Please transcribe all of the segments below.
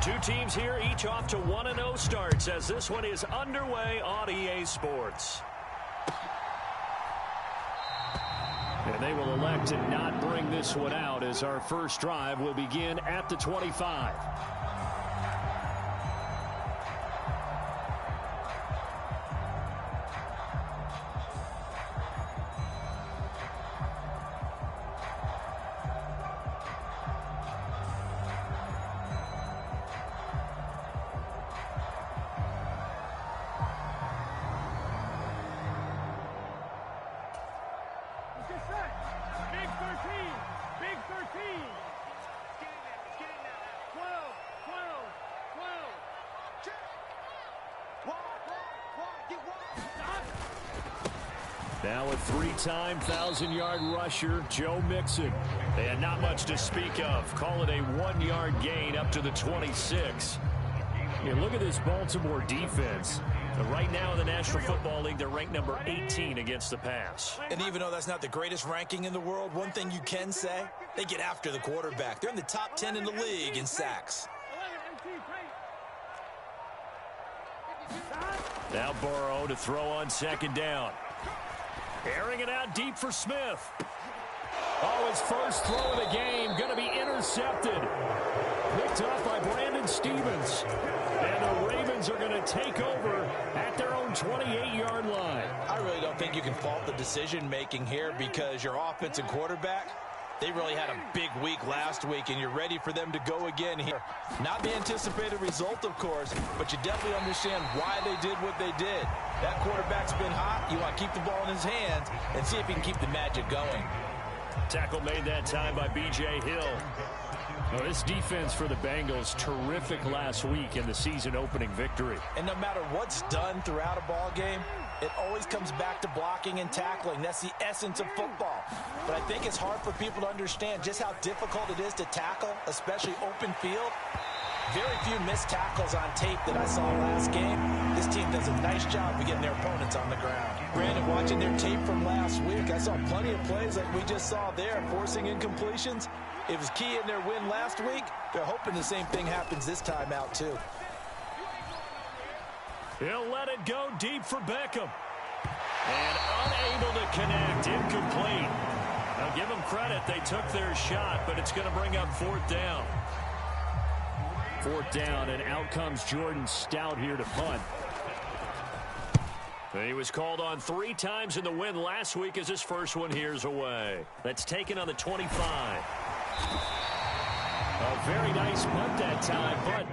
Two teams here, each off to 1-0 starts as this one is underway on EA Sports. And they will elect to not bring this one out as our first drive will begin at the 25. Now a three-time 1,000-yard rusher, Joe Mixon. They had not much to speak of. Call it a 1-yard gain up to the 26. Yeah, look at this Baltimore defense. Right now in the National Football League, they're ranked number 18 against the pass. And even though that's not the greatest ranking in the world, one thing you can say, they get after the quarterback. They're in the top 10 in the league in sacks. Now Burrow to throw on second down. Airing it out deep for Smith. Oh, his first throw of the game going to be intercepted. Picked up by Brandon Stevens. And the Ravens are going to take over at their own 28-yard line. I really don't think you can fault the decision-making here because your offensive quarterback, they really had a big week last week, and you're ready for them to go again here. Not the anticipated result, of course, but you definitely understand why they did what they did. That quarterback's been hot. You want to keep the ball in his hands and see if he can keep the magic going. Tackle made that time by B.J. Hill. Well, this defense for the Bengals, terrific last week in the season-opening victory. And no matter what's done throughout a ball game, it always comes back to blocking and tackling. That's the essence of football. But I think it's hard for people to understand just how difficult it is to tackle, especially open field. Very few missed tackles on tape that I saw last game. This team does a nice job of getting their opponents on the ground. Brandon, watching their tape from last week, I saw plenty of plays like we just saw there, forcing incompletions. It was key in their win last week. They're hoping the same thing happens this time out, too. He'll let it go deep for Beckham. And unable to connect, incomplete. Now give them credit, they took their shot, but it's going to bring up fourth down. Fourth down, and out comes Jordan Stout here to punt. He was called on 3 times in the win last week as his first one here's away. That's taken on the 25. A very nice punt that time, but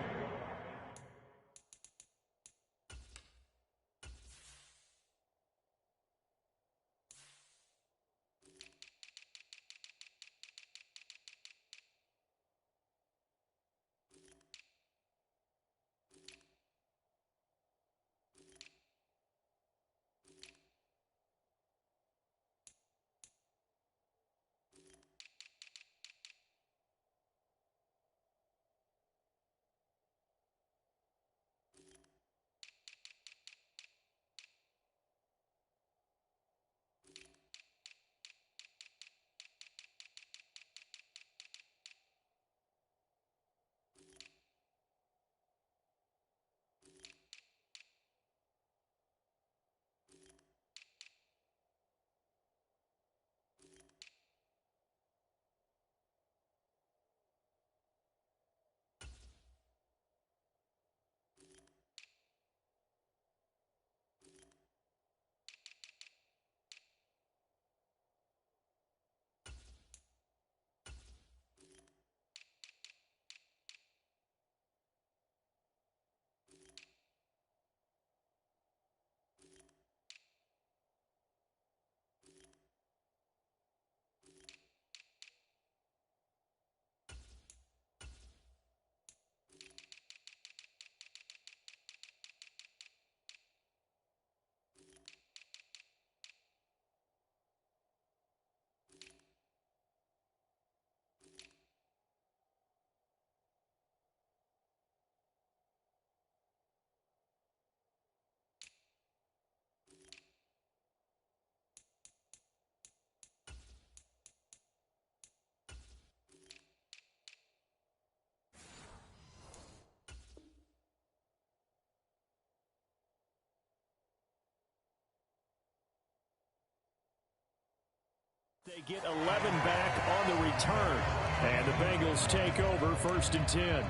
They get 11 back on the return. And the Bengals take over 1st and 10.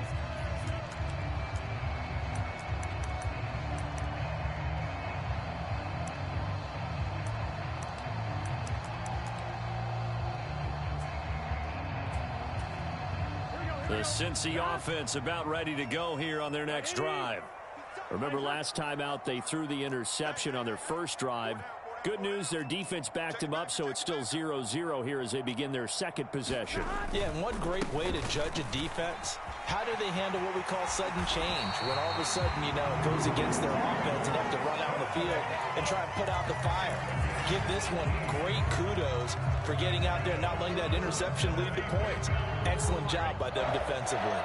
The Cincy offense about ready to go here on their next drive. Remember last time out they threw the interception on their first drive. Good news, their defense backed them up, so it's still 0-0 here as they begin their second possession. Yeah, and one great way to judge a defense, how do they handle what we call sudden change? When all of a sudden, you know, it goes against their offense and they have to run out on the field and try and put out the fire. Give this one great kudos for getting out there and not letting that interception lead to points. Excellent job by them defensively.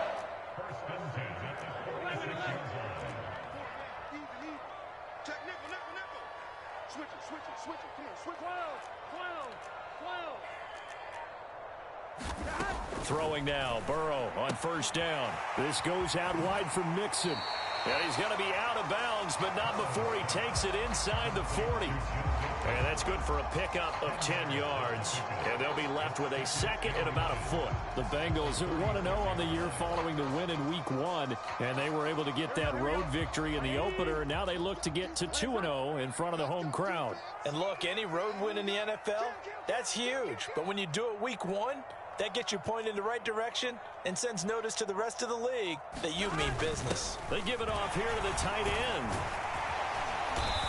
Throwing now, Burrow on 1st down. This goes out wide for Mixon. And he's going to be out of bounds, but not before he takes it inside the 40. And that's good for a pickup of 10 yards. And they'll be left with a second and about a foot. The Bengals 1-0 on the year following the win in Week 1. And they were able to get that road victory in the opener. And now they look to get to 2-0 in front of the home crowd. And look, any road win in the NFL, that's huge. But when you do it Week 1, that gets you pointed in the right direction and sends notice to the rest of the league that you mean business. They give it off here to the tight end.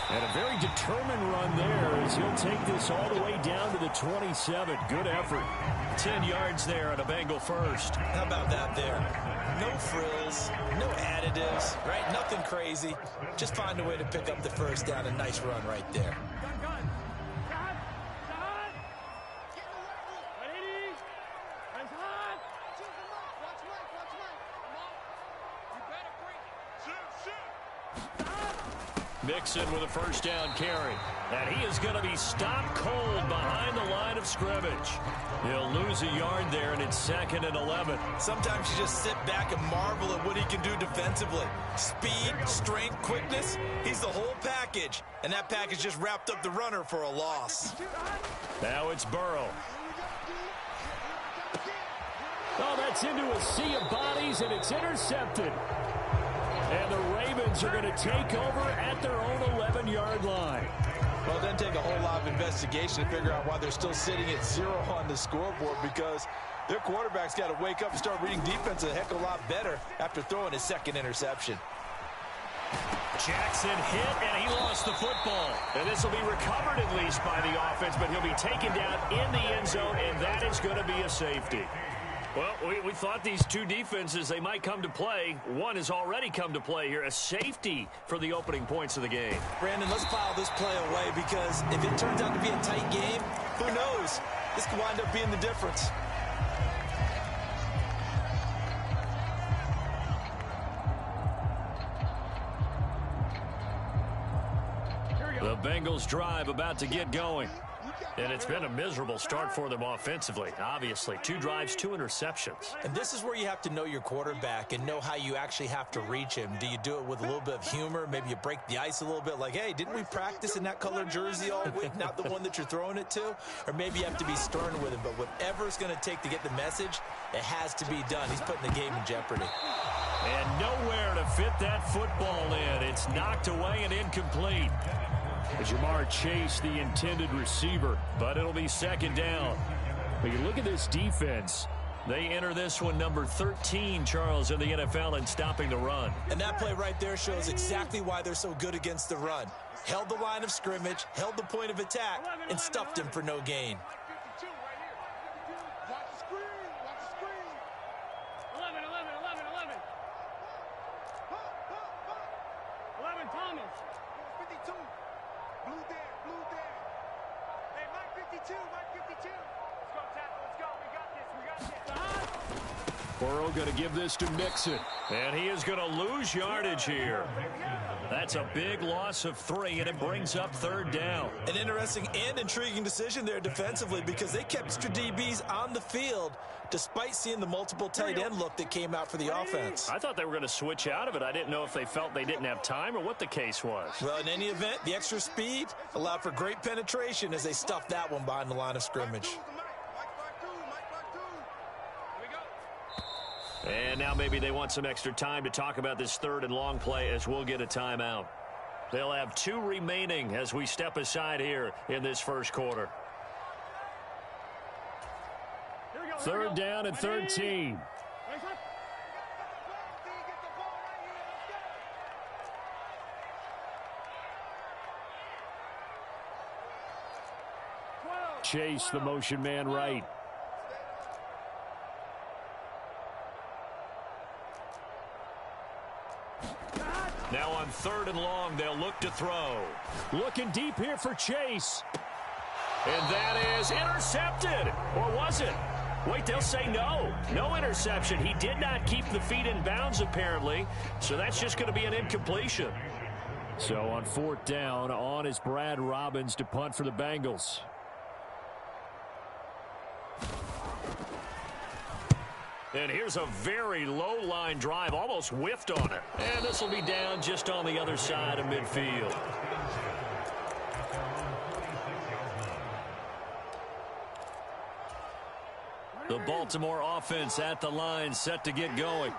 And a very determined run there as he'll take this all the way down to the 27. Good effort. 10 yards there on a Bengal first. How about that there? No frills, no additives, right? Nothing crazy. Just find a way to pick up the first down. A nice run right there. Mixon with a 1st down carry. And he is going to be stopped cold behind the line of scrimmage. He'll lose a yard there, and it's 2nd and 11. Sometimes you just sit back and marvel at what he can do defensively. Speed, strength, quickness, he's the whole package. And that package just wrapped up the runner for a loss. Now it's Burrow. Oh, that's into a sea of bodies, and it's intercepted. And the Ravens are going to take over at their own 11-yard line. Well, it doesn't take a whole lot of investigation to figure out why they're still sitting at 0 on the scoreboard, because their quarterback's got to wake up and start reading defense a heck of a lot better after throwing his second interception. Jackson hit, and he lost the football. And this will be recovered at least by the offense, but he'll be taken down in the end zone, and that is going to be a safety. Well, we thought these two defenses, they might come to play. One has already come to play here, a safety for the opening points of the game. Brandon, let's file this play away, because if it turns out to be a tight game, who knows? This could wind up being the difference. The Bengals drive about to get going. And it's been a miserable start for them offensively, obviously. 2 drives, 2 interceptions. And this is where you have to know your quarterback and know how you actually have to reach him. Do you do it with a little bit of humor? Maybe you break the ice a little bit, like, hey, didn't we practice in that color jersey all week, not the one that you're throwing it to? Or maybe you have to be stern with him. But whatever it's going to take to get the message, it has to be done. He's putting the game in jeopardy. And nowhere to fit that football in. It's knocked away and incomplete. Jamar Chase, the intended receiver, but it'll be 2nd down. But you look at this defense. They enter this one number 13, Charles, in the NFL in stopping the run. And that play right there shows exactly why they're so good against the run. Held the line of scrimmage, held the point of attack, and stuffed him for no gain. Burrow going to give this to Mixon. And he is going to lose yardage here. That's a big loss of 3, and it brings up 3rd down. An interesting and intriguing decision there defensively, because they kept extra DBs on the field despite seeing the multiple tight end look that came out for the offense. I thought they were going to switch out of it. I didn't know if they felt they didn't have time or what the case was. Well, in any event, the extra speed allowed for great penetration as they stuffed that one behind the line of scrimmage. And now maybe they want some extra time to talk about this third and long play as we'll get a timeout. They'll have 2 remaining as we step aside here in this first quarter. Third down and 13. Chase, the motion man right. Now on third and long, they'll look to throw. Looking deep here for Chase. And that is intercepted. Or was it? Wait, they'll say no. No interception. He did not keep the feet in bounds, apparently. So that's just going to be an incompletion. So on fourth down, on is Brad Robbins to punt for the Bengals. And here's a very low line drive, almost whiffed on it. And this will be down just on the other side of midfield. The Baltimore offense at the line, set to get going.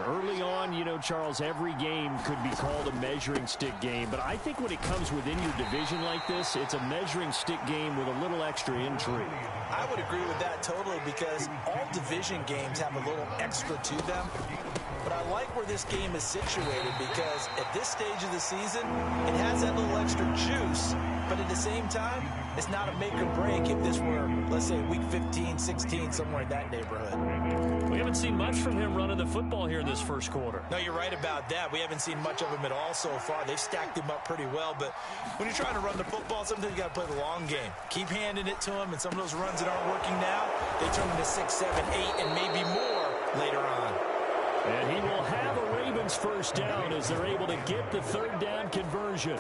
Early on, you know, Charles, every game could be called a measuring stick game. But I think when it comes within your division like this, it's a measuring stick game with a little extra intrigue. I would agree with that totally because all division games have a little extra to them. But I like where this game is situated because at this stage of the season, it has that little extra juice. But at the same time, it's not a make or break if this were, let's say, week 15, 16, somewhere in that neighborhood. We haven't seen much from him running the football here in this first quarter. No, you're right about that. We haven't seen much of him at all so far. They've stacked him up pretty well. But when you're trying to run the football, sometimes you got to play the long game. Keep handing it to him, and some of those runs that aren't working now, they turn into 6, 7, 8, and maybe more later on. And he will have a Ravens first down as they're able to get the third down conversion.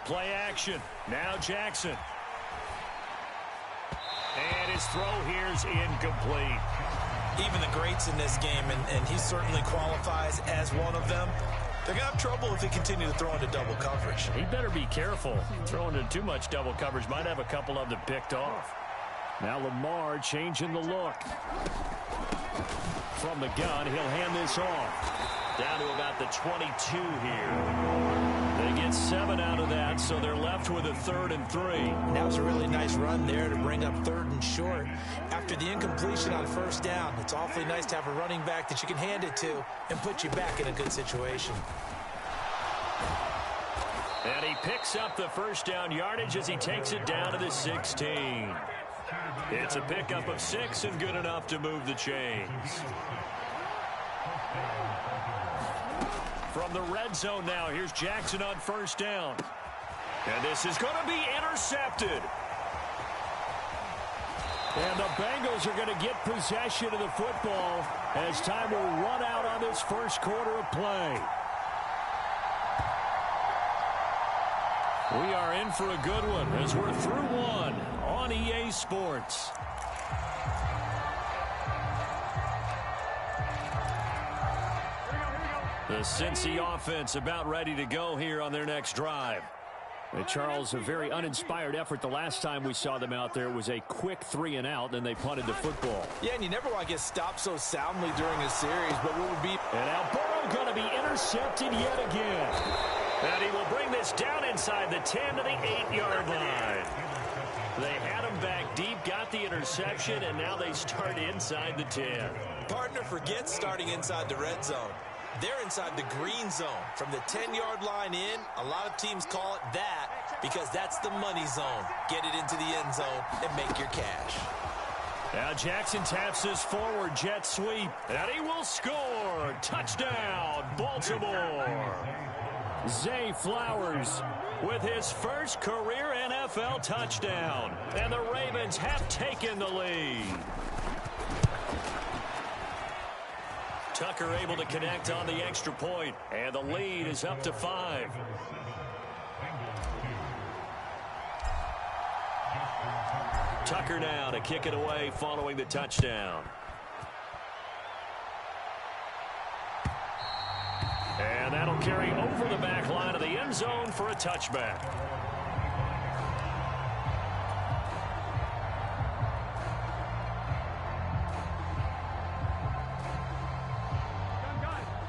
Play action. Now Jackson. And his throw here's incomplete. Even the greats in this game, and he certainly qualifies as one of them, they're going to have trouble if they continue to throw into double coverage. He better be careful. Throwing into too much double coverage might have a couple of them picked off. Now Lamar changing the look. From the gun, he'll hand this off. Down to about the 22 here. They get 7 out of that, so they're left with a 3rd and 3. That was a really nice run there to bring up 3rd and short. After the incompletion on first down, it's awfully nice to have a running back that you can hand it to and put you back in a good situation. And he picks up the first down yardage as he takes it down to the 16. It's a pickup of 6 and good enough to move the chains. From the red zone now, here's Jackson on first down. And this is going to be intercepted. And the Bengals are going to get possession of the football as time will run out on this first quarter of play. We are in for a good one as we're through one on EA Sports. The Cincy offense about ready to go here on their next drive. And Charles, a very uninspired effort the last time we saw them out there. It was a quick 3 and out, and they punted the football. Yeah, and you never want to get stopped so soundly during a series, but what would be... And now Burrow going to be intercepted yet again. And he will bring this down inside the 10 to the 8-yard line. They had him back deep, got the interception, and now they start inside the 10. Partner forgets starting inside the red zone. They're inside the green zone. From the 10-yard line in, a lot of teams call it that because that's the money zone. Get it into the end zone and make your cash. Now Jackson taps this forward jet sweep, and he will score. Touchdown, Baltimore. Zay Flowers with his first career NFL touchdown. And the Ravens have taken the lead. Tucker able to connect on the extra point, and the lead is up to 5. Tucker now to kick it away following the touchdown. And that'll carry over the back line of the end zone for a touchback.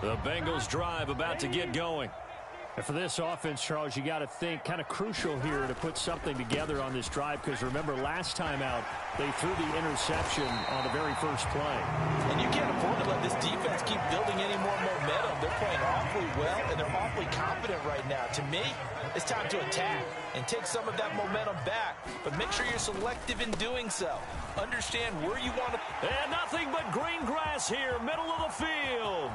The Bengals drive about to get going. And for this offense, Charles, you got to think kind of crucial here to put something together on this drive, because remember last time out they threw the interception on the very first play. And you can't afford to let this defense keep building any more momentum. They're playing awfully well, and they're awfully confident right now. To me, it's time to attack and take some of that momentum back, but make sure you're selective in doing so. Understand where you want to. And nothing but green grass here, middle of the field.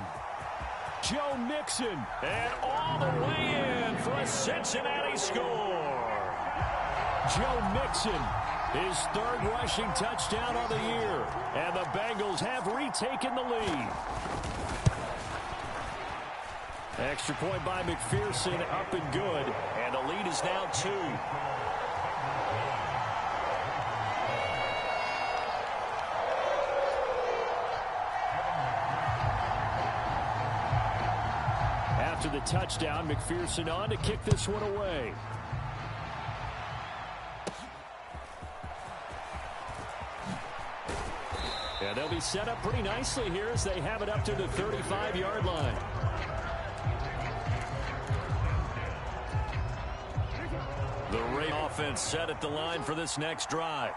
Joe Mixon, and all the way in for a Cincinnati score. Joe Mixon, his third rushing touchdown on the year, and the Bengals have retaken the lead. Extra point by McPherson, up and good, and the lead is now 2. After the touchdown, McPherson on to kick this one away. And they'll be set up pretty nicely here as they have it up to the 35-yard line. The Ravens offense set at the line for this next drive.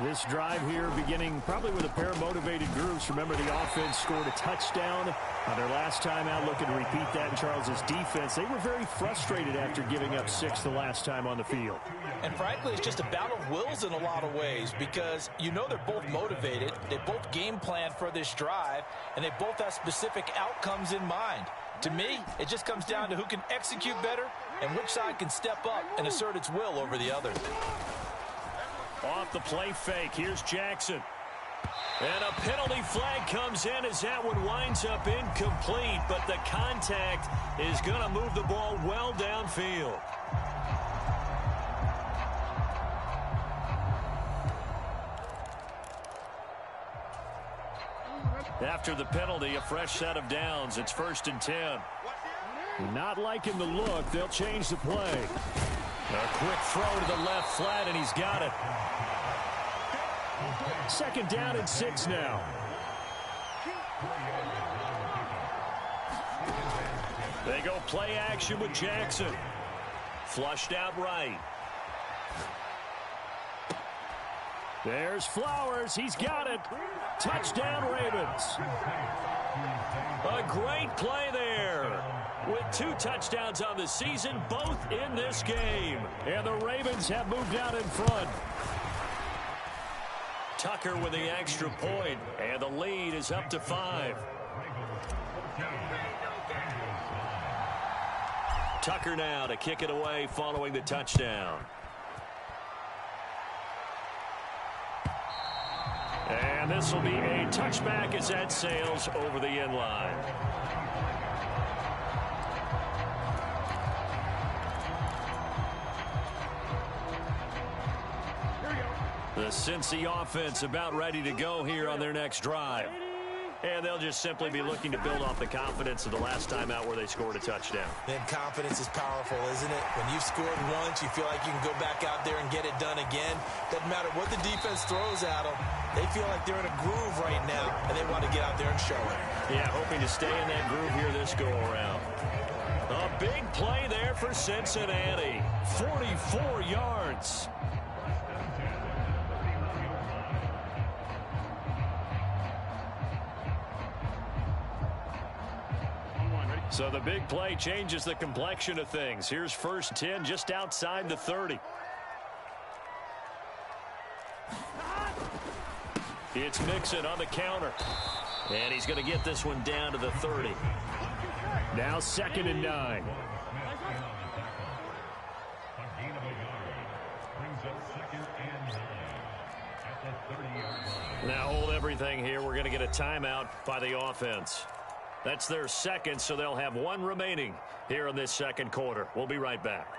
This drive here beginning probably with a pair of motivated groups. Remember, the offense scored a touchdown on their last time out. Looking to repeat that in Charles's defense. They were very frustrated after giving up 6 the last time on the field. And frankly, it's just a battle of wills in a lot of ways, because you know they're both motivated. They both game plan for this drive, and they both have specific outcomes in mind. To me, it just comes down to who can execute better and which side can step up and assert its will over the other. Off the play fake, here's Jackson. And a penalty flag comes in as that one winds up incomplete, but the contact is going to move the ball well downfield. After the penalty, a fresh set of downs. It's 1st and 10. Not liking the look. They'll change the play. A quick throw to the left flat, and he's got it. 2nd down and 6 now. They go play action with Jackson. Flushed out right. There's Flowers. He's got it. Touchdown, Ravens. A great play there. With 2 touchdowns on the season, both in this game. And the Ravens have moved out in front. Tucker with the extra point, and the lead is up to 5. Tucker now to kick it away following the touchdown. And this will be a touchback as that sails over the end line. The Cincy offense about ready to go here on their next drive. And they'll just simply be looking to build off the confidence of the last time out where they scored a touchdown. Then confidence is powerful, isn't it? When you've scored once, you feel like you can go back out there and get it done again. Doesn't matter what the defense throws at them. They feel like they're in a groove right now, and they want to get out there and show it. Yeah, hoping to stay in that groove here this go-around. A big play there for Cincinnati. 44 yards. So the big play changes the complexion of things. Here's 1st 10 just outside the 30. It's Mixon on the counter. And he's going to get this one down to the 30. Now 2nd and 9. Now hold everything here. We're going to get a timeout by the offense. That's their 2nd, so they'll have 1 remaining here in this 2nd quarter. We'll be right back.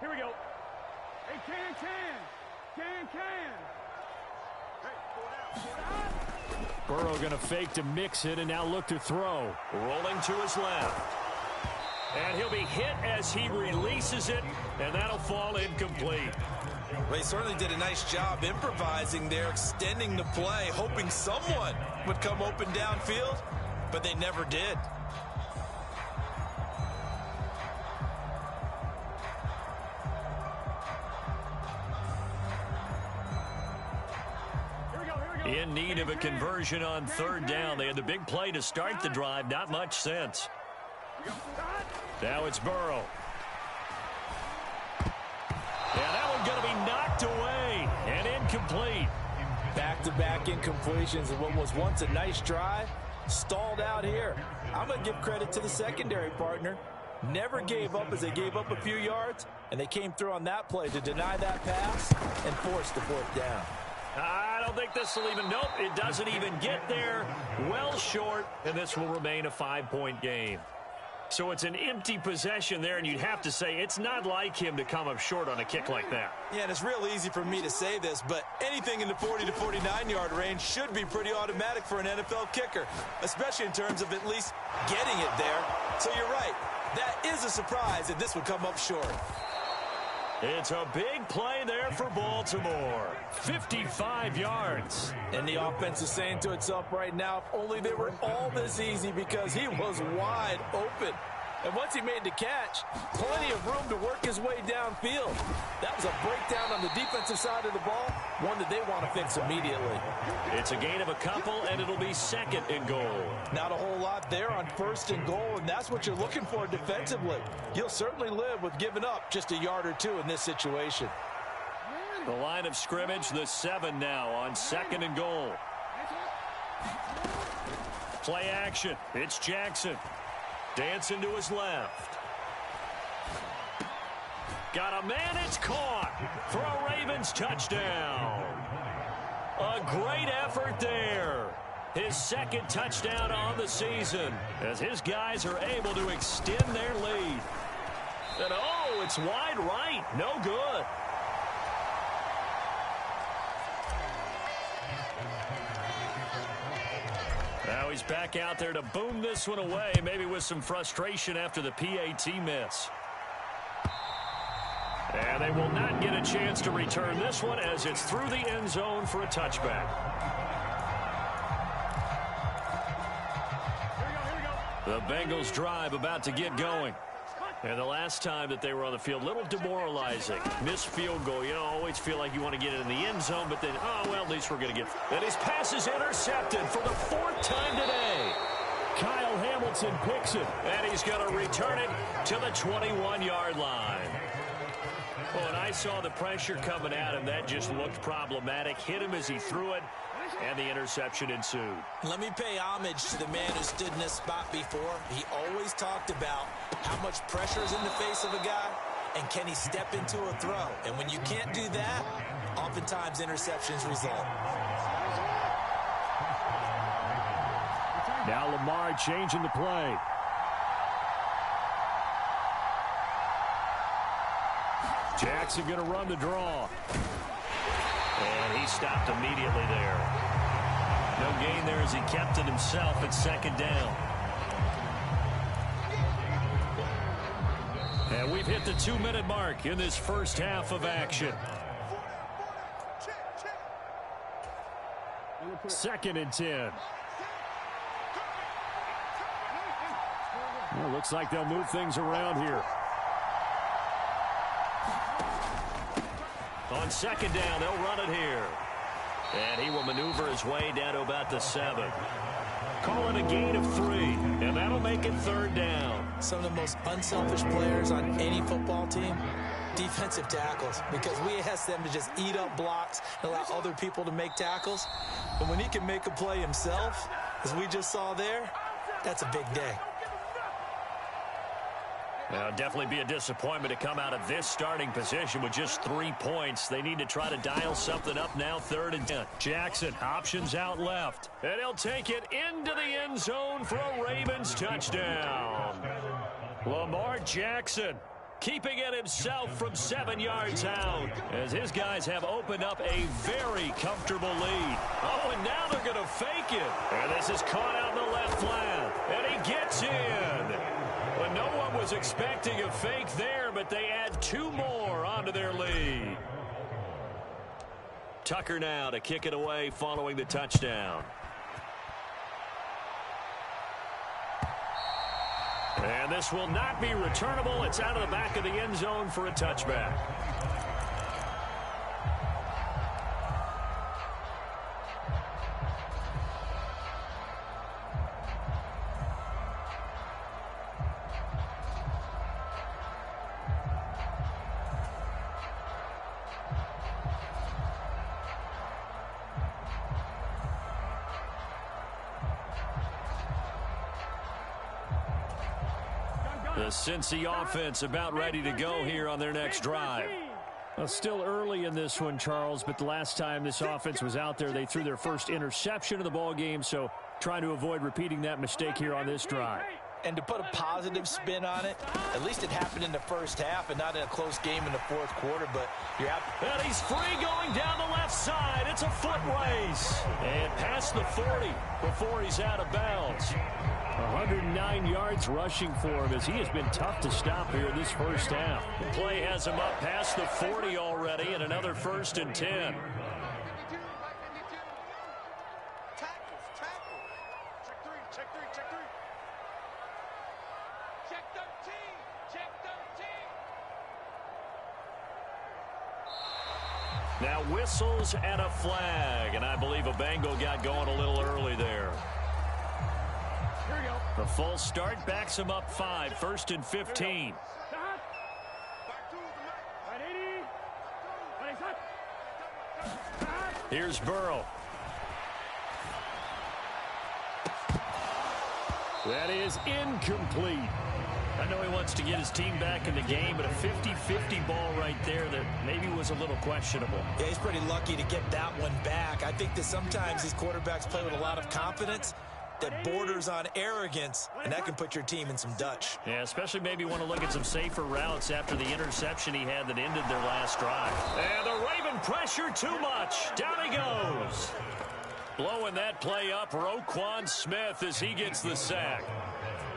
Here we go. Hey, can. Burrow going to fake to Mixon and now look to throw. Rolling to his left. And he'll be hit as he releases it, and that'll fall incomplete. Well, he certainly did a nice job improvising there, extending the play, hoping someone would come open downfield, but they never did. In need of a conversion on third down. They had the big play to start the drive. Not much sense. Now it's Burrow. Yeah, that one's going to be knocked away and incomplete. Back-to-back incompletions of what was once a nice drive, stalled out here. I'm going to give credit to the secondary partner. Never gave up as they gave up a few yards, and they came through on that play to deny that pass and force the fourth down. I don't think this will even, nope, it doesn't even get there. Well short, and this will remain a 5-point game. So it's an empty possession there, and you'd have to say it's not like him to come up short on a kick like that. Yeah, and it's real easy for me to say this, but anything in the 40 to 49-yard range should be pretty automatic for an NFL kicker, especially in terms of at least getting it there. So you're right. That is a surprise that this would come up short. It's a big play there for Baltimore. 55 yards. And the offense is saying to itself right now, if only they were all this easy, because he was wide open. And once he made the catch, plenty of room to work his way downfield. That was a breakdown on the defensive side of the ball, one that they want to fix immediately. It's a gain of a couple, and it'll be second and goal. Not a whole lot there on first and goal, and that's what you're looking for defensively. You'll certainly live with giving up just a yard or two in this situation. The line of scrimmage, the 7 now on second and goal. Play action. It's Jackson. Dancing to his left. Got a man, it's caught for a Ravens touchdown. A great effort there. His second touchdown on the season as his guys are able to extend their lead. And oh, it's wide right. No good. Now he's back out there to boom this one away, maybe with some frustration after the PAT miss. And they will not get a chance to return this one as it's through the end zone for a touchback. The Bengals drive about to get going. And the last time that they were on the field, a little demoralizing. Missed field goal. You know, always feel like you want to get it in the end zone, but then, oh, well, at least we're going to get. And his pass is intercepted for the 4th time today. Kyle Hamilton picks it, and he's going to return it to the 21-yard line. Well, when I saw the pressure coming at him, that just looked problematic. Hit him as he threw it, and the interception ensued. Let me pay homage to the man who stood in this spot before. He always talked about how much pressure is in the face of a guy, and can he step into a throw. And when you can't do that, oftentimes interceptions result. Now Lamar changing the play. Jackson going to run the draw. And he stopped immediately there. No gain there as he kept it himself at second down. And we've hit the 2-minute mark in this first half of action. 2nd and 10. Well, looks like they'll move things around here. On second down, they'll run it here. And he will maneuver his way down to about the 7. Call it a gain of 3, and that'll make it 3rd down. Some of the most unselfish players on any football team, defensive tackles, because we ask them to just eat up blocks and allow other people to make tackles. But when he can make a play himself, as we just saw there, that's a big day. Now, definitely be a disappointment to come out of this starting position with just 3 points. They need to try to dial something up now, 3rd and 10. Jackson options out left, and he'll take it into the end zone for a Ravens touchdown. Lamar Jackson keeping it himself from 7 yards out as his guys have opened up a very comfortable lead. Oh, and now they're going to fake it. And this is caught out in the left flat, and he gets in. Well, no one was expecting a fake there, but they add 2 more onto their lead. Tucker now to kick it away following the touchdown. And this will not be returnable. It's out of the back of the end zone for a touchback. The Cincy offense about ready to go here on their next drive. Well, still early in this one, Charles, but the last time this offense was out there, they threw their first interception of the ball game, so trying to avoid repeating that mistake here on this drive. And to put a positive spin on it, at least it happened in the first half and not in a close game in the fourth quarter, but you're happy. And he's free going down the left side. It's a foot race. And past the 40 before he's out of bounds. 109 yards rushing for him as he has been tough to stop here in this first half. The play has him up past the 40 already and another 1st and 10. Now whistles and a flag, and I believe a Bengal got going a little early there. Here we go. The false start backs him up 5, 1st and 15. Here's Burrow. That is incomplete. I know he wants to get his team back in the game, but a 50-50 ball right there that maybe was a little questionable. Yeah, he's pretty lucky to get that one back. I think that sometimes these quarterbacks play with a lot of confidence that borders on arrogance, and that can put your team in some Dutch. Yeah, especially maybe want to look at some safer routes after the interception he had that ended their last drive. And the Raven pressure too much. Down he goes. Blowing that play up, Roquan Smith as he gets the sack.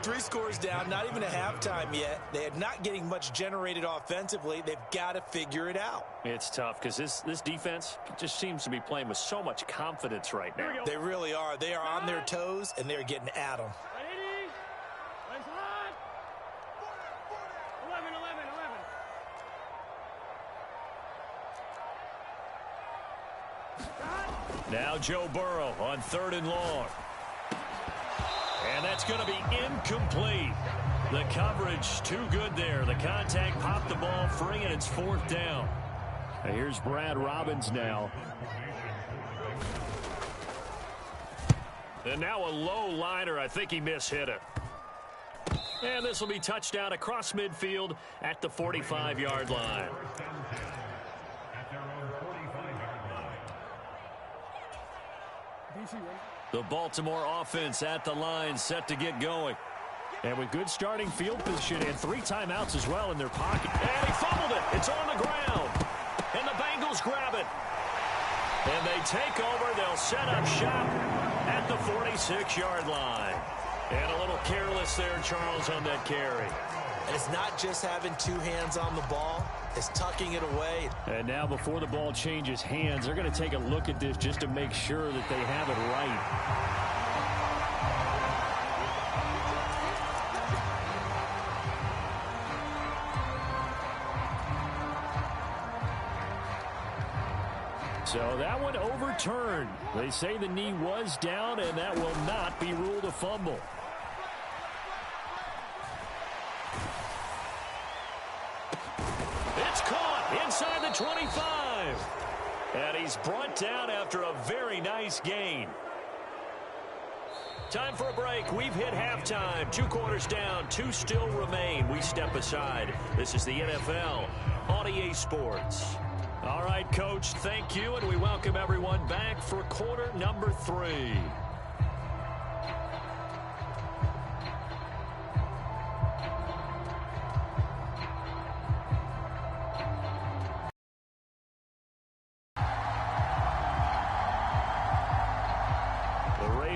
3 scores down, not even a halftime yet. They are not getting much generated offensively. They've got to figure it out. It's tough because this defense just seems to be playing with so much confidence right now. They really are. They are on their toes, and they're getting at them. 11. Now Joe Burrow on 3rd and long. And that's going to be incomplete. The coverage too good there. The contact popped the ball free, and it's 4th down. And here's Brad Robbins now. And now a low liner. I think he mishit it. And this will be touchdown across midfield at the 45-yard line. The Baltimore offense at the line, set to get going. And with good starting field position and 3 timeouts as well in their pocket. And he fumbled it. It's on the ground. And the Bengals grab it. And they take over. They'll set up shop at the 46-yard line. And a little careless there, Charles, on that carry. And it's not just having 2 hands on the ball. It's tucking it away. And now before the ball changes hands, they're going to take a look at this just to make sure that they have it right. So that one overturned. They say the knee was down, and that will not be ruled a fumble. It's caught inside the 25. And he's brought down after a very nice gain. Time for a break. We've hit halftime. 2 quarters down. 2 still remain. We step aside. This is the NFL on EA Sports. All right, Coach, thank you, and we welcome everyone back for quarter number 3.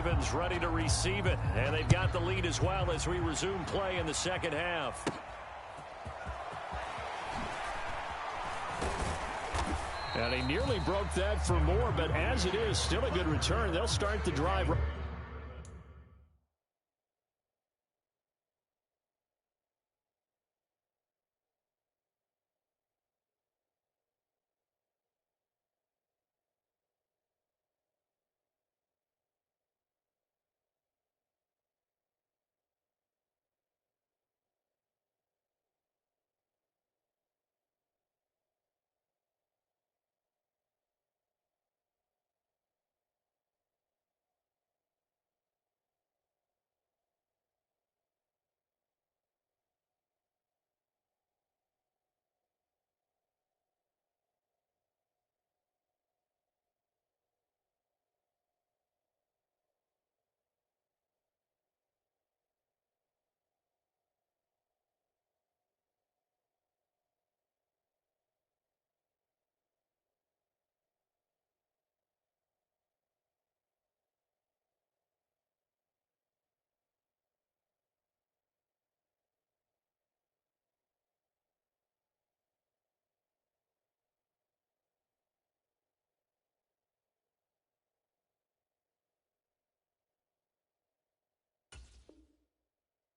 Ravens ready to receive it, and they've got the lead as well as we resume play in the second half. And he nearly broke that for more, but as it is, still a good return. They'll start the drive.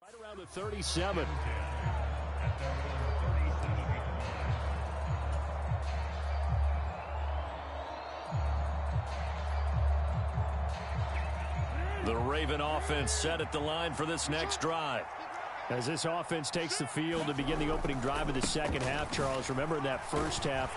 Right around the 37. The Raven offense set at the line for this next drive. As this offense takes the field to begin the opening drive of the second half, Charles, remember in that first half,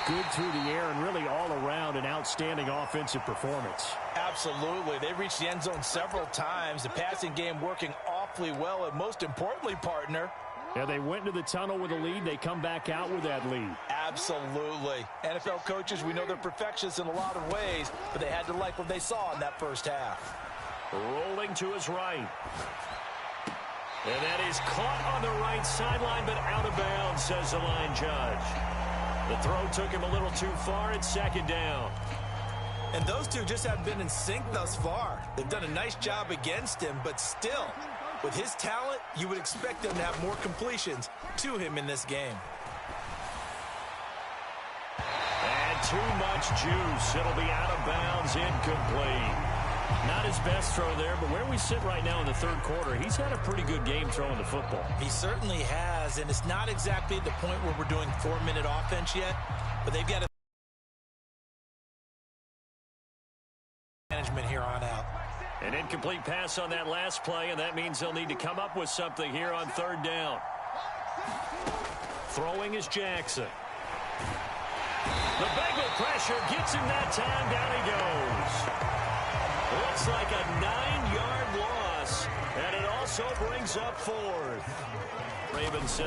good through the air and really all around an outstanding offensive performance. Absolutely. They reached the end zone several times. The passing game working awfully well, and most importantly, partner. Yeah, they went into the tunnel with a lead. They come back out with that lead. Absolutely. NFL coaches, we know they're perfectionists in a lot of ways, but they had to like what they saw in that first half. Rolling to his right. And that is caught on the right sideline, but out of bounds, says the line judge. The throw took him a little too far. It's second down. And those two just haven't been in sync thus far. They've done a nice job against him, but still, with his talent, you would expect them to have more completions to him in this game. And too much juice. It'll be out of bounds, incomplete. Not his best throw there, but where we sit right now in the third quarter, he's had a pretty good game throwing the football. He certainly has, and it's not exactly the point where we're doing 4-minute offense yet, but they've got a management here on out. An incomplete pass on that last play, and that means they'll need to come up with something here on third down. Throwing is Jackson. The Bengal pressure gets him that time. Down he goes. Looks like a 9-yard loss, and it also brings up fourth. Ravens.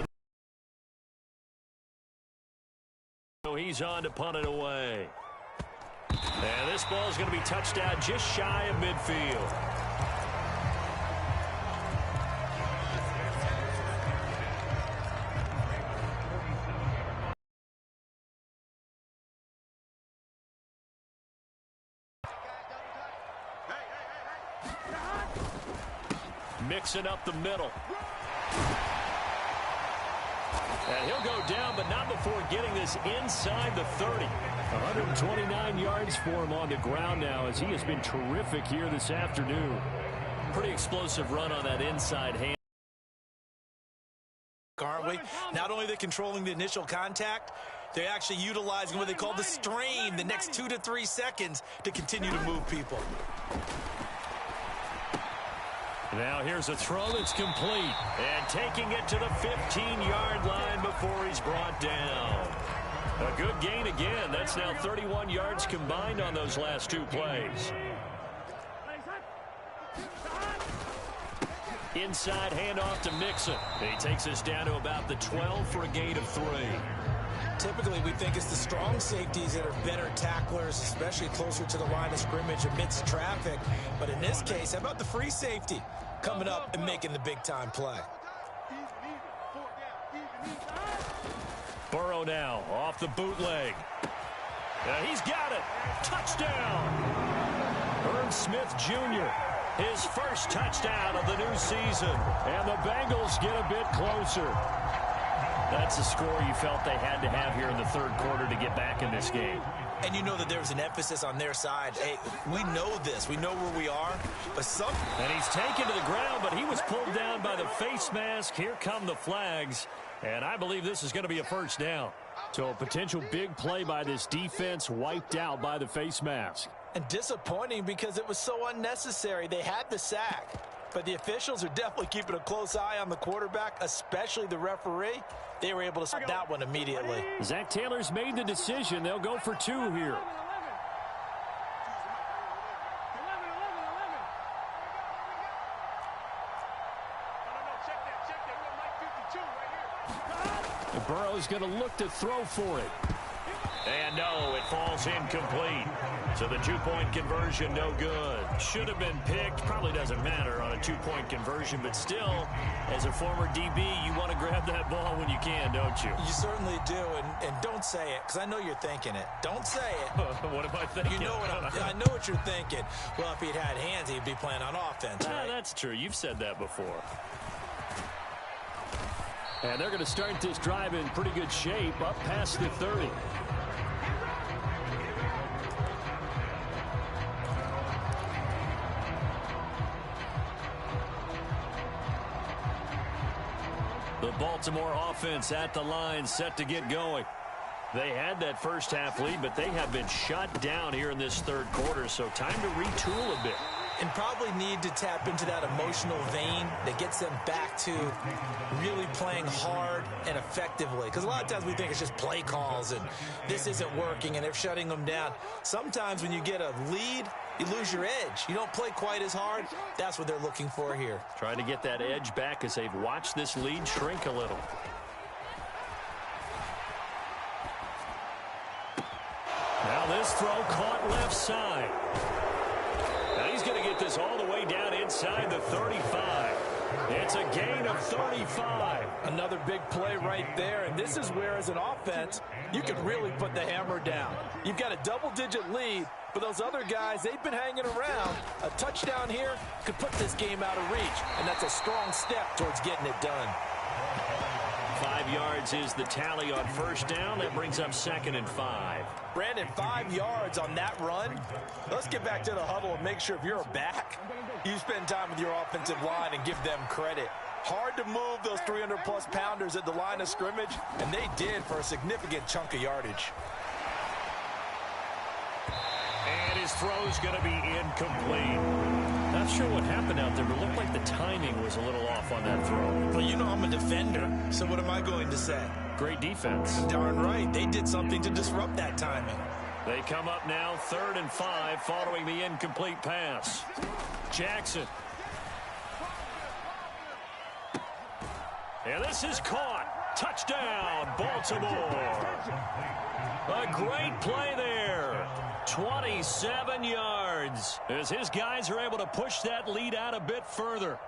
So he's on to punt it away. And this ball is going to be touched out just shy of midfield. Mixing up the middle. And he'll go down, but not before getting this inside the 30. 129 yards for him on the ground now, as he has been terrific here this afternoon. Pretty explosive run on that inside hand. Aren't we? Not only are they controlling the initial contact, they're actually utilizing what they call the strain, the next 2 to 3 seconds, to continue to move people. Now here's a throw that's complete. And taking it to the 15-yard line before he's brought down. A good gain again. That's now 31 yards combined on those last two plays. Inside handoff to Mixon. He takes us down to about the 12 for a gain of 3. Typically, we think it's the strong safeties that are better tacklers, especially closer to the line of scrimmage amidst traffic. But in this case, how about the free safety coming up and making the big-time play? Burrow now off the bootleg. He's got it. Touchdown. Herb Smith Jr. His first touchdown of the new season. And the Bengals get a bit closer. That's a score you felt they had to have here in the third quarter to get back in this game. And you know that there's an emphasis on their side. Hey, we know this. We know where we are. But And he's taken to the ground, but he was pulled down by the face mask. Here come the flags. And I believe this is going to be a first down. So a potential big play by this defense wiped out by the face mask. And disappointing because it was so unnecessary. They had the sack. But the officials are definitely keeping a close eye on the quarterback, especially the referee. They were able to stop that one immediately. Zach Taylor's made the decision. They'll go for 2 here. Burrow's going to look to throw for it. And no, it falls incomplete. So the 2-point conversion, no good. Should have been picked. Probably doesn't matter on a 2-point conversion, but still, as a former DB, you want to grab that ball when you can, don't you? You certainly do, and don't say it, because I know you're thinking it. Don't say it. What am I thinking? You know I know what you're thinking. Well, if he'd had hands, he'd be playing on offense, right? That's true. You've said that before. And they're going to start this drive in pretty good shape, up past the 30. The Baltimore offense at the line, set to get going. They had that first half lead, but they have been shut down here in this third quarter, so time to retool a bit. And probably need to tap into that emotional vein that gets them back to really playing hard and effectively. Because a lot of times we think it's just play calls and this isn't working and they're shutting them down. Sometimes when you get a lead, you lose your edge. You don't play quite as hard. That's what they're looking for here. Trying to get that edge back as they've watched this lead shrink a little. Now this throw caught left side. Now he's going to get this all the way down inside the 35. It's a gain of 35. Another big play right there, and this is where, as an offense, you can really put the hammer down. You've got a double-digit lead, but those other guys, they've been hanging around. A touchdown here could put this game out of reach, and that's a strong step towards getting it done. 5 yards is the tally on first down. That brings up 2nd and 5. Brandon, 5 yards on that run. Let's get back to the huddle and make sure if you're a back, you spend time with your offensive line and give them credit. Hard to move those 300-plus pounders at the line of scrimmage, and they did for a significant chunk of yardage. And his throw's going to be incomplete. Not sure what happened out there, but it looked like the timing was a little off on that throw. Well, you know I'm a defender, so what am I going to say? Great defense. Darn right. They did something to disrupt that timing. They come up now 3rd and 5 following the incomplete pass. Jackson. And this is caught. Touchdown, Baltimore. A great play there. 27 yards as his guys are able to push that lead out a bit further.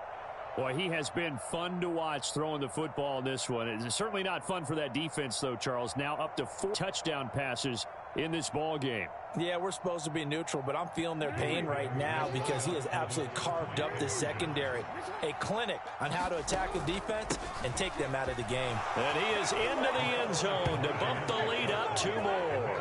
Boy, he has been fun to watch throwing the football in this one. It's certainly not fun for that defense, though, Charles. Now up to 4 touchdown passes in this ball game. Yeah, we're supposed to be neutral, but I'm feeling their pain right now because he has absolutely carved up the secondary. A clinic on how to attack the defense and take them out of the game. And he is into the end zone to bump the lead up 2 more.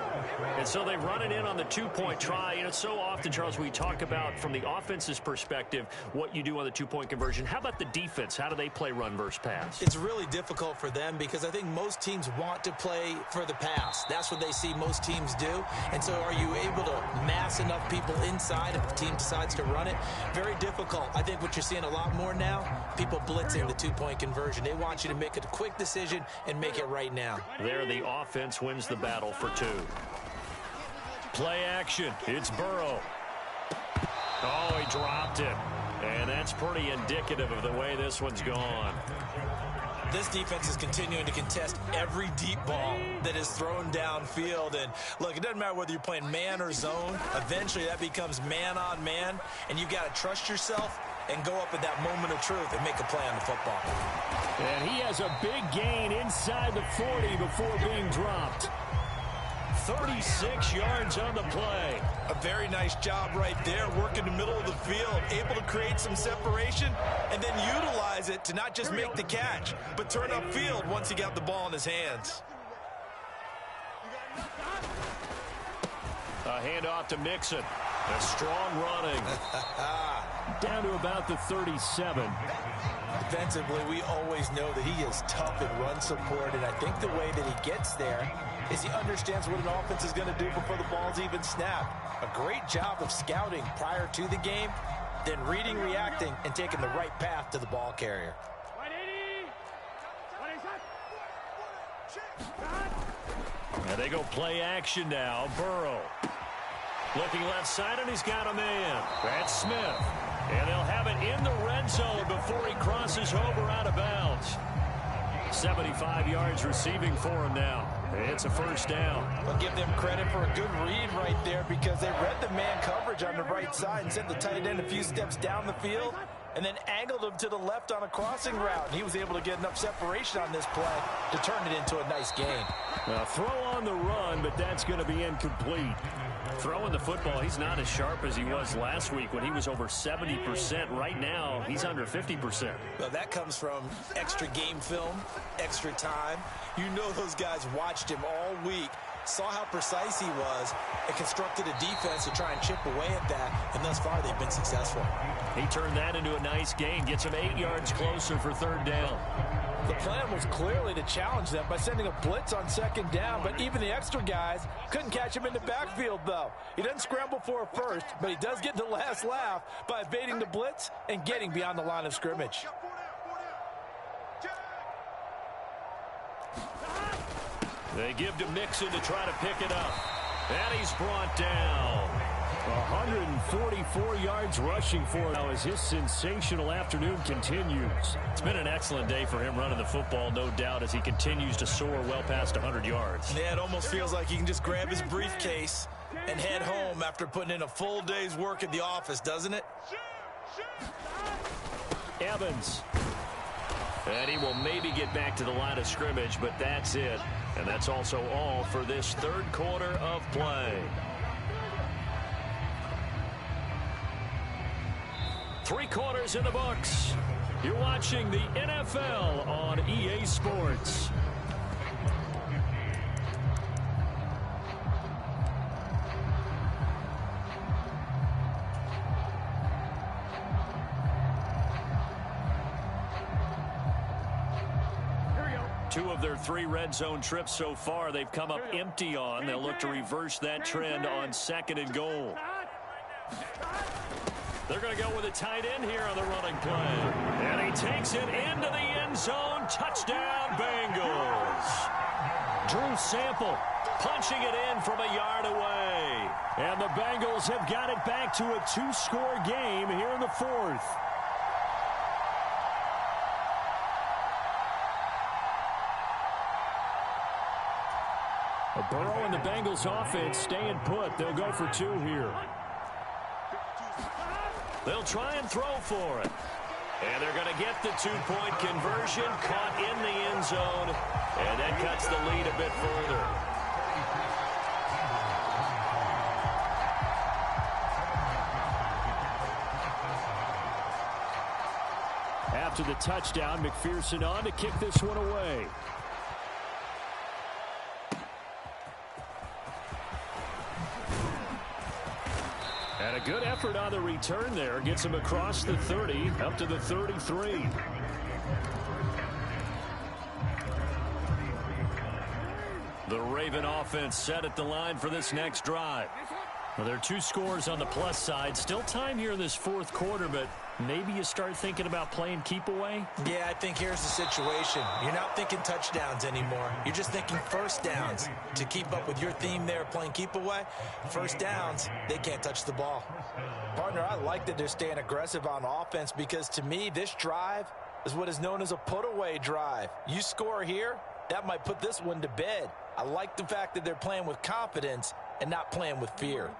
And so they run it in on the 2-point try. You know, so often, Charles, we talk about from the offense's perspective what you do on the 2-point conversion. How about the defense? How do they play run versus pass? It's really difficult for them because I think most teams want to play for the pass. That's what they see most teams do. And so are you able to mass enough people inside if the team decides to run it? Very difficult. I think what you're seeing a lot more now, people blitzing the 2-point conversion. They want you to make a quick decision and make it right now. There, the offense wins the battle for 2. Play action. It's Burrow. Oh, he dropped it. And that's pretty indicative of the way this one's gone. This defense is continuing to contest every deep ball that is thrown downfield. And, look, it doesn't matter whether you're playing man or zone. Eventually, that becomes man-on-man, and you've got to trust yourself and go up at that moment of truth and make a play on the football. And he has a big gain inside the 40 before being dropped. 36 yards on the play. A very nice job right there, working the middle of the field, able to create some separation, and then utilize it to not just make the catch, but turn upfield once he got the ball in his hands. A handoff to Mixon. A strong running. Down to about the 37. Defensively, we always know that he is tough in run support, and I think the way that he gets there is he understands what an offense is going to do before the ball's even snapped. A great job of scouting prior to the game, then reading, reacting, and taking the right path to the ball carrier. And they go play action now. Burrow. Looking left side, and he's got a man. That's Smith. And they'll have it in the red zone before he crosses over out of bounds. 75 yards receiving for him now. It's a first down. I'll give them credit for a good read right there because they read the man coverage on the right side and sent the tight end a few steps down the field and then angled him to the left on a crossing route. And he was able to get enough separation on this play to turn it into a nice gain. Now, throw on the run, but that's going to be incomplete. Throwing the football, he's not as sharp as he was last week when he was over 70%. Right now, he's under 50%. Well, that comes from extra game film, extra time. You know those guys watched him all week, saw how precise he was, and constructed a defense to try and chip away at that, and thus far they've been successful. He turned that into a nice gain, gets him 8 yards closer for third down. The plan was clearly to challenge them by sending a blitz on second down, but even the extra guys couldn't catch him in the backfield, though. He doesn't scramble for a first, but he does get the last laugh by evading the blitz and getting beyond the line of scrimmage. They give to Mixon to try to pick it up. And he's brought down. 144 yards rushing for him now as his sensational afternoon continues. It's been an excellent day for him running the football, no doubt, as he continues to soar well past 100 yards. Yeah, it almost feels like he can just grab his briefcase and head home after putting in a full day's work at the office, doesn't it? Evans. And he will maybe get back to the line of scrimmage, but that's it. And that's also all for this third quarter of play. 3 quarters in the books. You're watching the NFL on EA Sports. Two of their 3 red zone trips so far, they've come up empty on. They'll look to reverse that trend on 2nd and goal. They're going to go with a tight end here on the running play. And he takes it into the end zone. Touchdown, Bengals. Drew Sample punching it in from a yard away. And the Bengals have got it back to a 2-score game here in the 4th. Burrow and the Bengals offense staying put. They'll go for 2 here. They'll try and throw for it. And they're going to get the 2-point conversion, caught in the end zone. And that cuts the lead a bit further. After the touchdown, McPherson on to kick this one away. And a good effort on the return there. Gets him across the 30, up to the 33. The Raven offense set at the line for this next drive. Well, there are 2 scores on the plus side. Still time here in this 4th quarter, but maybe you start thinking about playing keep away? Yeah, I think here's the situation. You're not thinking touchdowns anymore. You're just thinking first downs. To keep up with your theme there, playing keep away, first downs, they can't touch the ball. Partner, I like that they're staying aggressive on offense because to me, this drive is what is known as a put-away drive. You score here, that might put this one to bed. I like the fact that they're playing with confidence and not playing with fear.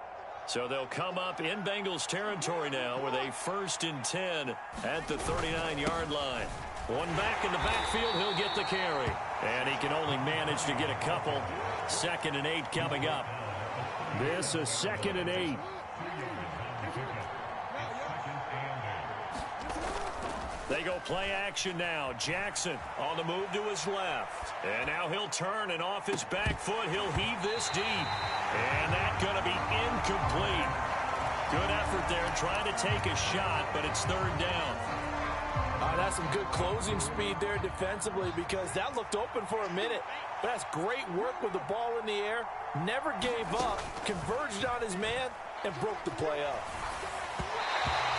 So they'll come up in Bengals territory now with a 1st and 10 at the 39-yard line. One back in the backfield, he'll get the carry. And he can only manage to get a couple. 2nd and 8 coming up. This is 2nd and 8. They go play action now. Jackson on the move to his left. And now he'll turn, and off his back foot, he'll heave this deep. And that's going to be incomplete. Good effort there trying to take a shot, but it's 3rd down. That's some good closing speed there defensively, because that looked open for a minute. But that's great work with the ball in the air. Never gave up, converged on his man, and broke the play up.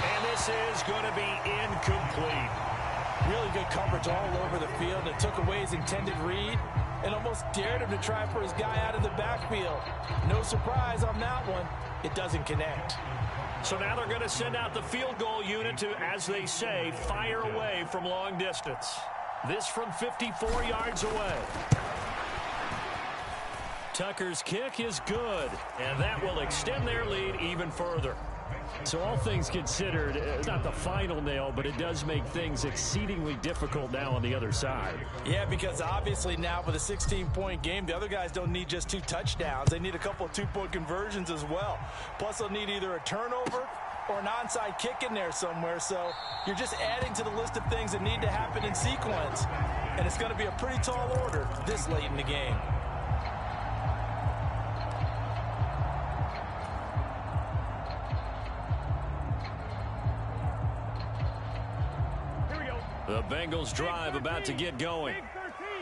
And this is going to be incomplete. Really good coverage all over the field. It took away his intended read and almost dared him to try for his guy out of the backfield. No surprise on that one. It doesn't connect. So now they're going to send out the field goal unit to, as they say, fire away from long distance. This from 54 yards away. Tucker's kick is good, and that will extend their lead even further. So all things considered, it's not the final nail, but it does make things exceedingly difficult now on the other side. Yeah, because obviously now with a 16-point game, the other guys don't need just 2 touchdowns. They need a couple of 2-point conversions as well. Plus, they'll need either a turnover or an onside kick in there somewhere. So you're just adding to the list of things that need to happen in sequence. And it's going to be a pretty tall order this late in the game. The Bengals drive about to get going.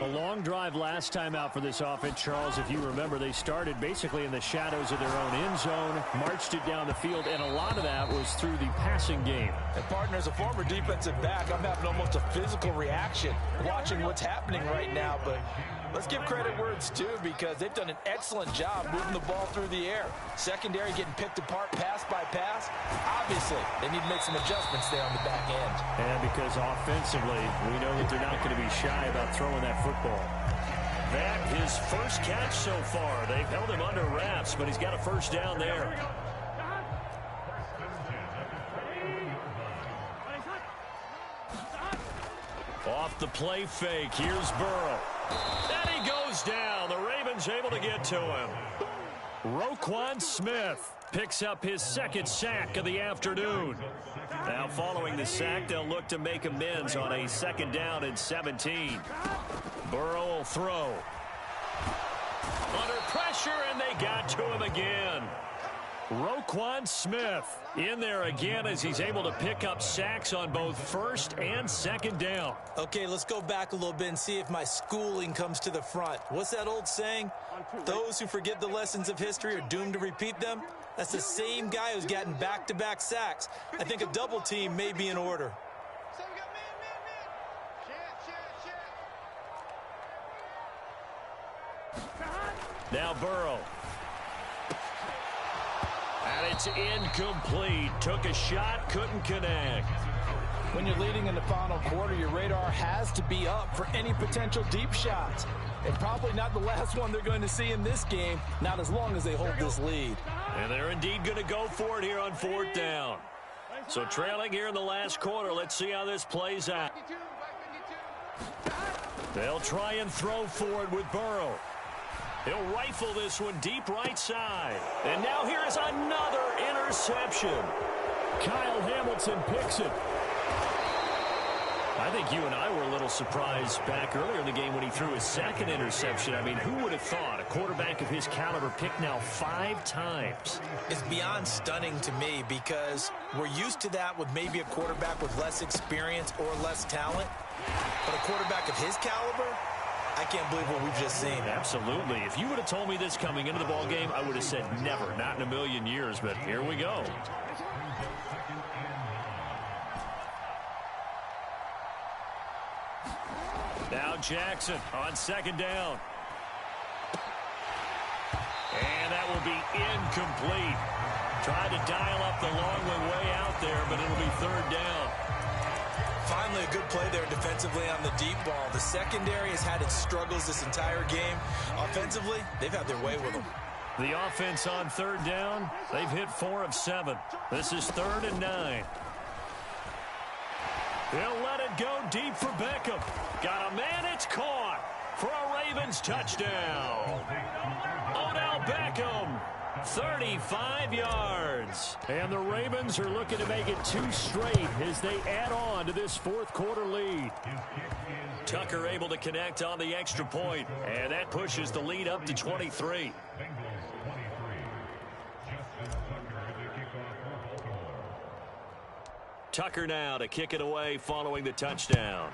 A long drive last time out for this offense, Charles. If you remember, they started basically in the shadows of their own end zone, marched it down the field, and a lot of that was through the passing game. And partner, as a former defensive back, I'm having almost a physical reaction watching what's happening right now. But let's give credit where it's due, because they've done an excellent job moving the ball through the air. Secondary getting picked apart pass by pass. Obviously, they need to make some adjustments there on the back end. And because offensively, we know that they're not going to be shy about throwing that football. That his first catch so far. They've held him under wraps, but he's got a first down there. Off the play fake, here's Burrow. And he goes down. The Ravens able to get to him. Roquan Smith picks up his 2nd sack of the afternoon. Now following the sack, they'll look to make amends on a 2nd down and 17. Burrow will throw. Under pressure, and they got to him again. Roquan Smith in there again as he's able to pick up sacks on both 1st and 2nd down. Okay, let's go back a little bit and see if my schooling comes to the front. What's that old saying? Those who forget the lessons of history are doomed to repeat them. That's the same guy who's gotten back-to-back sacks. I think a double team may be in order. Now Burrow. And it's incomplete. Took a shot, couldn't connect. When you're leading in the final quarter, your radar has to be up for any potential deep shots. And probably not the last one they're going to see in this game, not as long as they hold this lead. And they're indeed going to go for it here on 4th down. So trailing here in the last quarter, let's see how this plays out. They'll try and throw for it with Burrow. He'll rifle this one deep right side. And now here is another interception. Kyle Hamilton picks it. I think you and I were a little surprised back earlier in the game when he threw his 2nd interception. I mean, who would have thought a quarterback of his caliber picked now 5 times? It's beyond stunning to me, because we're used to that with maybe a quarterback with less experience or less talent. But a quarterback of his caliber, I can't believe what we've just seen. Absolutely. If you would have told me this coming into the ball game, I would have said never, not in a million years. But here we go. Now Jackson on 2nd down. And that will be incomplete. Tried to dial up the long one way out there, but it'll be 3rd down. Finally, a good play there defensively on the deep ball. The secondary has had its struggles this entire game. Offensively, they've had their way with them. The offense on 3rd down, they've hit 4 of 7. This is 3rd and 9. He'll let it go deep for Beckham. Got a man, it's caught for a Ravens touchdown. Odell Beckham, 35 yards. And the Ravens are looking to make it 2 straight as they add on to this fourth quarter lead. Tucker able to connect on the extra point, and that pushes the lead up to 23. Tucker now to kick it away following the touchdown.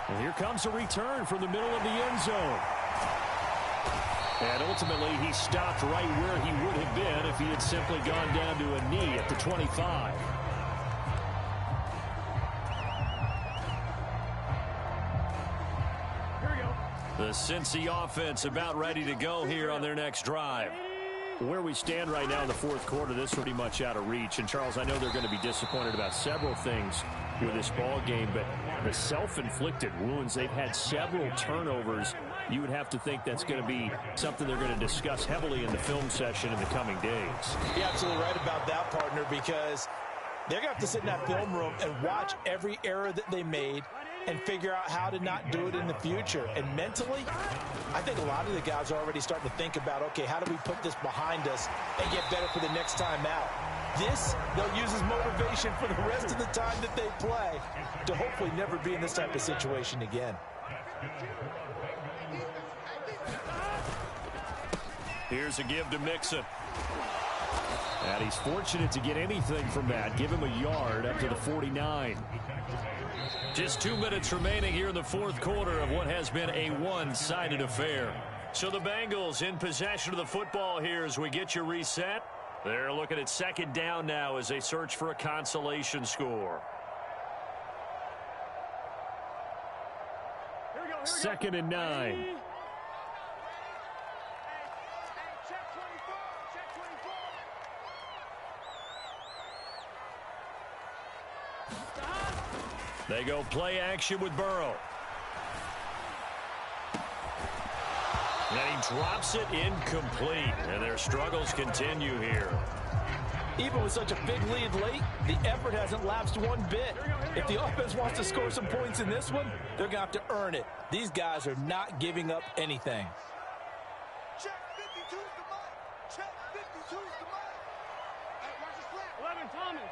And here comes a return from the middle of the end zone. And ultimately, he stopped right where he would have been if he had simply gone down to a knee at the 25. The Cincy offense about ready to go here on their next drive. Where we stand right now in the fourth quarter, this is pretty much out of reach. And, Charles, I know they're going to be disappointed about several things with this ball game, but the self-inflicted wounds, they've had several turnovers. You would have to think that's going to be something they're going to discuss heavily in the film session in the coming days. You're absolutely right about that, partner, because they're going to have to sit in that film room and watch every error that they made and figure out how to not do it in the future. And mentally, I think a lot of the guys are already starting to think about, okay, how do we put this behind us and get better for the next time out? This, they'll use as motivation for the rest of the time that they play to hopefully never be in this type of situation again. Here's a give to Mixon. And he's fortunate to get anything from that. Give him a yard up to the 49. Just 2 minutes remaining here in the fourth quarter of what has been a one-sided affair. So the Bengals in possession of the football here as we get you reset. They're looking at second down now as they search for a consolation score. Second and 9. They go play action with Burrow. And he drops it incomplete. And their struggles continue here. Even with such a big lead late, the effort hasn't lapsed one bit. If the offense wants to score some points in this one, they're going to have to earn it. These guys are not giving up anything. Check 52's the mark. Check 52's the mark. Hey, watch the slant. 11 Thomas.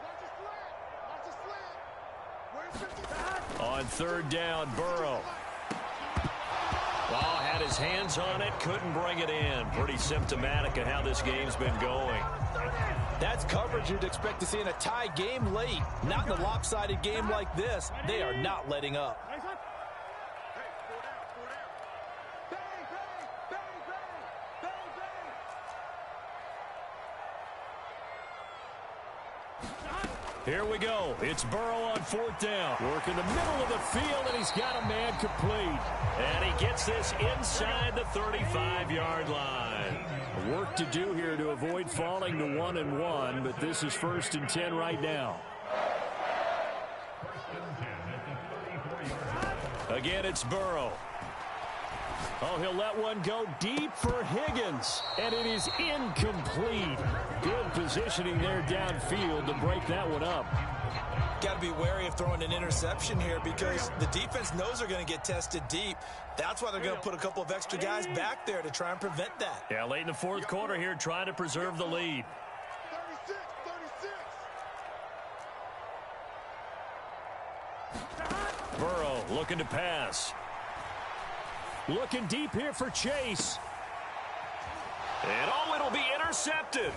Watch the slant. Watch the slant. Where's 52? On third down, Burrow. Ball had his hands on it, couldn't bring it in. Pretty symptomatic of how this game's been going. That's coverage you'd expect to see in a tie game late. Not in a lopsided game like this. They are not letting up. Here we go. It's Burrow on fourth down. Work in the middle of the field, and he's got a man complete. And he gets this inside the 35-yard line. Work to do here to avoid falling to 1-1, but this is 1st and 10 right now. Again, it's Burrow. Oh, he'll let one go deep for Higgins, and it is incomplete. Good positioning there downfield to break that one up. Got to be wary of throwing an interception here because the defense knows they're going to get tested deep. That's why they're going to put a couple of extra guys back there to try and prevent that. Yeah, late in the fourth quarter here, trying to preserve the lead. 36. Burrow looking to pass. Looking deep here for Chase. And it'll be intercepted.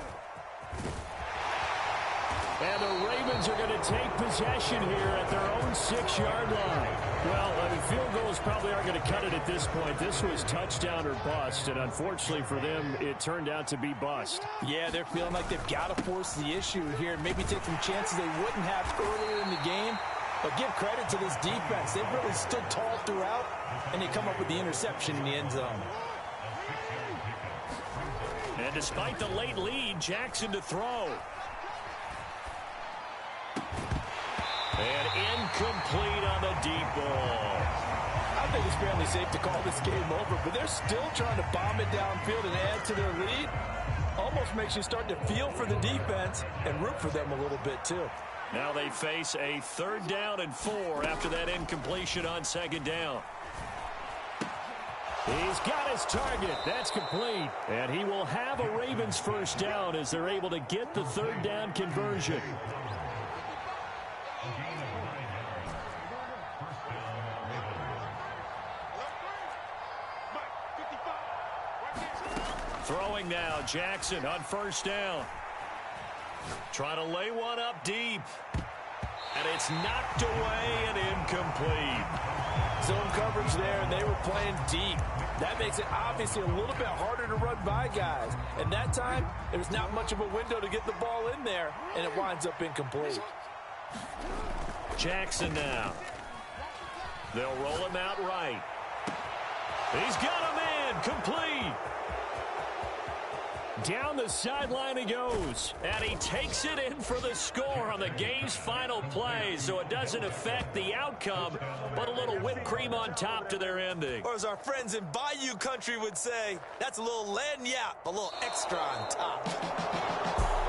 And the Ravens are going to take possession here at their own 6-yard line. Well, field goals probably aren't going to cut it at this point. This was touchdown or bust, and unfortunately for them, it turned out to be bust. Yeah, they're feeling like they've got to force the issue here and maybe take some chances they wouldn't have earlier in the game. But give credit to this defense. They've really stood tall throughout, and they come up with the interception in the end zone. And despite the late lead, Jackson to throw. And incomplete on the deep ball. I think it's fairly safe to call this game over, but they're still trying to bomb it downfield and add to their lead. Almost makes you start to feel for the defense and root for them a little bit, too. Now they face a 3rd down and 4 after that incompletion on 2nd down. He's got his target. That's complete. And he will have a Ravens 1st down as they're able to get the 3rd down conversion. Throwing now, Jackson on 1st down. Trying to lay one up deep. And it's knocked away and incomplete. Zone coverage there, and they were playing deep. That makes it obviously a little bit harder to run by guys. And that time, there's not much of a window to get the ball in there, and it winds up incomplete. Jackson now. They'll roll him out right. He's got him in. Complete. Down the sideline he goes. And he takes it in for the score on the game's final play, so it doesn't affect the outcome, but a little whipped cream on top to their ending. Or as our friends in Bayou country would say, that's a little lagniappe, a little extra on top.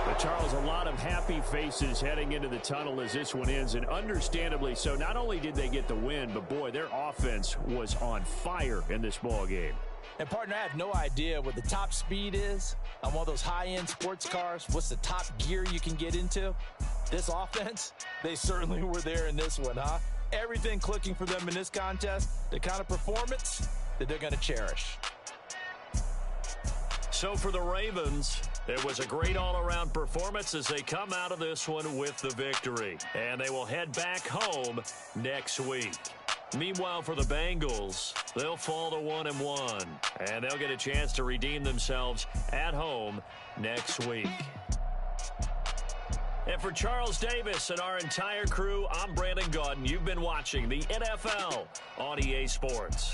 But Charles, a lot of happy faces heading into the tunnel as this one ends, and understandably so. Not only did they get the win, but boy, their offense was on fire in this ball game. And, partner, I have no idea what the top speed is on one of those high-end sports cars. What's the top gear you can get into? This offense, they certainly were there in this one, huh? Everything clicking for them in this contest, the kind of performance that they're going to cherish. So for the Ravens, it was a great all-around performance as they come out of this one with the victory. And they will head back home next week. Meanwhile, for the Bengals, they'll fall to 1-1, and they'll get a chance to redeem themselves at home next week. And for Charles Davis and our entire crew, I'm Brandon Gaudin. You've been watching the NFL on EA Sports.